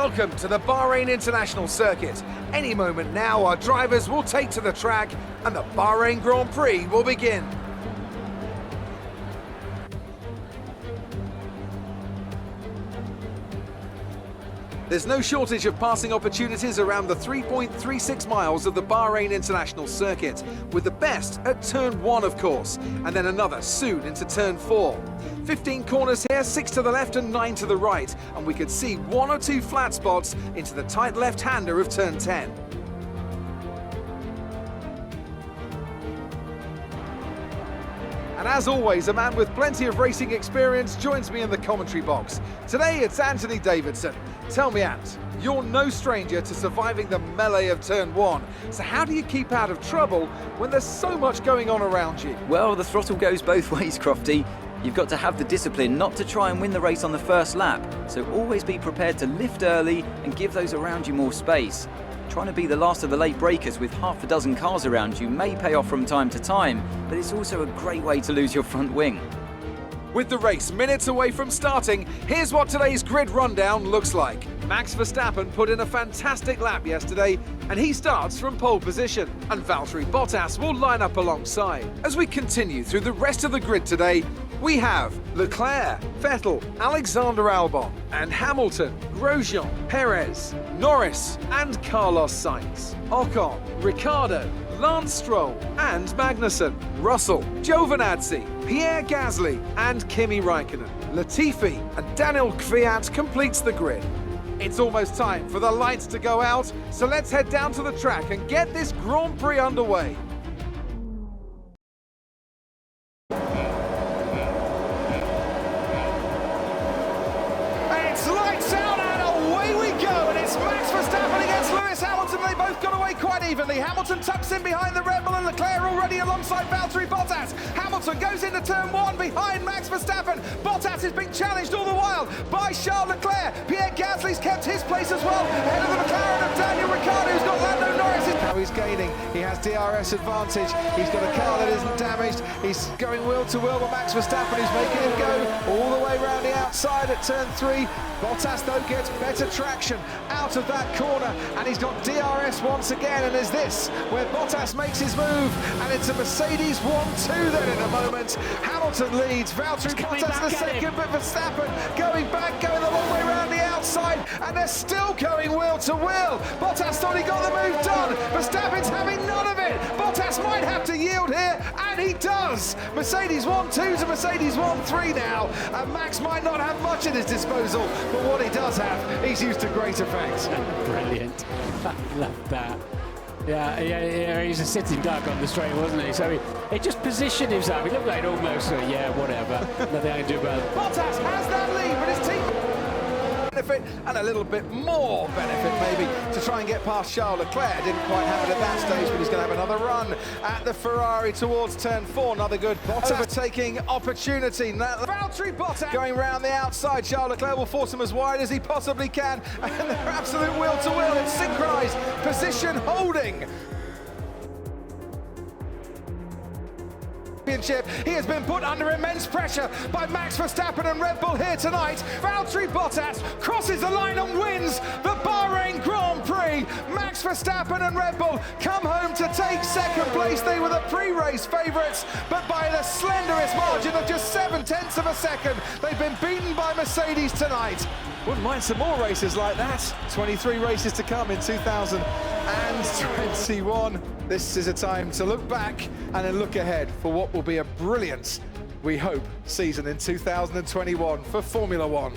Welcome to the Bahrain International Circuit. Any moment now, our drivers will take to the track and the Bahrain Grand Prix will begin. There's no shortage of passing opportunities around the 3.36 miles of the Bahrain International Circuit, with the best at turn 1 of course, and then another soon into turn 4. 15 corners here, 6 to the left and 9 to the right, and we could see 1 or 2 flat spots into the tight left-hander of turn 10. And as always, a man with plenty of racing experience joins me in the commentary box. Today it's Anthony Davidson. Tell me, Ant, you're no stranger to surviving the melee of turn 1. So how do you keep out of trouble when there's so much going on around you? Well, the throttle goes both ways, Crofty. You've got to have the discipline not to try and win the race on the first lap. So always be prepared to lift early and give those around you more space. Trying to be the last of the late breakers with half a dozen cars around you may pay off from time to time, but it's also a great way to lose your front wing. With the race minutes away from starting, here's what today's grid rundown looks like. Max Verstappen put in a fantastic lap yesterday, and he starts from pole position, and Valtteri Bottas will line up alongside. As we continue through the rest of the grid today, we have Leclerc, Vettel, Alexander Albon, and Hamilton, Grosjean, Perez, Norris, and Carlos Sainz, Ocon, Ricciardo, Lance Stroll and Magnussen, Russell, Giovinazzi, Pierre Gasly and Kimi Raikkonen. Latifi and Daniel Kvyat completes the grid. It's almost time for the lights to go out, so let's head down to the track and get this Grand Prix underway. And it's lights out and away we go, and it's Max Verstappen against Lewis Hamilton. They both got away quite evenly. Hamilton tucks in behind the Red Bull and Leclerc already alongside Valtteri Bottas. Hamilton goes into turn 1 behind Max Verstappen. Bottas is being challenged all the while by Charles Leclerc. Pierre Gasly's kept his place as well, ahead of the McLaren of Daniel Ricciardo, who's got Lando Norris. Now he's gaining, he has DRS advantage, he's got a car that isn't damaged, he's going wheel to wheel with Max Verstappen, who's making him go all the way around the outside at turn 3. Bottas though gets better traction out of that corner, and he's got DRS once again, and is this where Bottas makes his move, and it's a Mercedes 1-2 then in a moment. Hamilton leads, Valtteri Bottas the second, but Verstappen going back, going the long way around the outside, and they're still going wheel to wheel. Bottas thought he got the move done, Verstappen's having none of it. Bottas might have to yield here, and he does. Mercedes 1-2 to Mercedes 1-3 now, and Max might not have much at his disposal, but what he does have, he's used to great effect. Brilliant. I love that. Yeah, he's a sitting duck on the straight, wasn't he? So he just positioned himself. He looked like almost, yeah, whatever. Nothing I can do about it. Bottas has that lead, but his team benefit and a little bit more benefit maybe to try and get past Charles Leclerc. Didn't quite have it at that stage, but he's going to have another run at the Ferrari towards turn 4. Another good overtaking opportunity. Valtteri Bottas going round the outside. Charles Leclerc will force him as wide as he possibly can, and they're absolute wheel to wheel. It's synchronized position holding. He has been put under immense pressure by Max Verstappen and Red Bull here tonight. Valtteri Bottas crosses the line and wins the Bahrain Grand Prix. Max Verstappen and Red Bull come home to take second place. They were the pre-race favourites, but by the slenderest margin of just 0.7 of a second, they've been beaten by Mercedes tonight. Wouldn't mind some more races like that. 23 races to come in 2021. This is a time to look back and then look ahead for what will be a brilliant, we hope, season in 2021 for Formula One.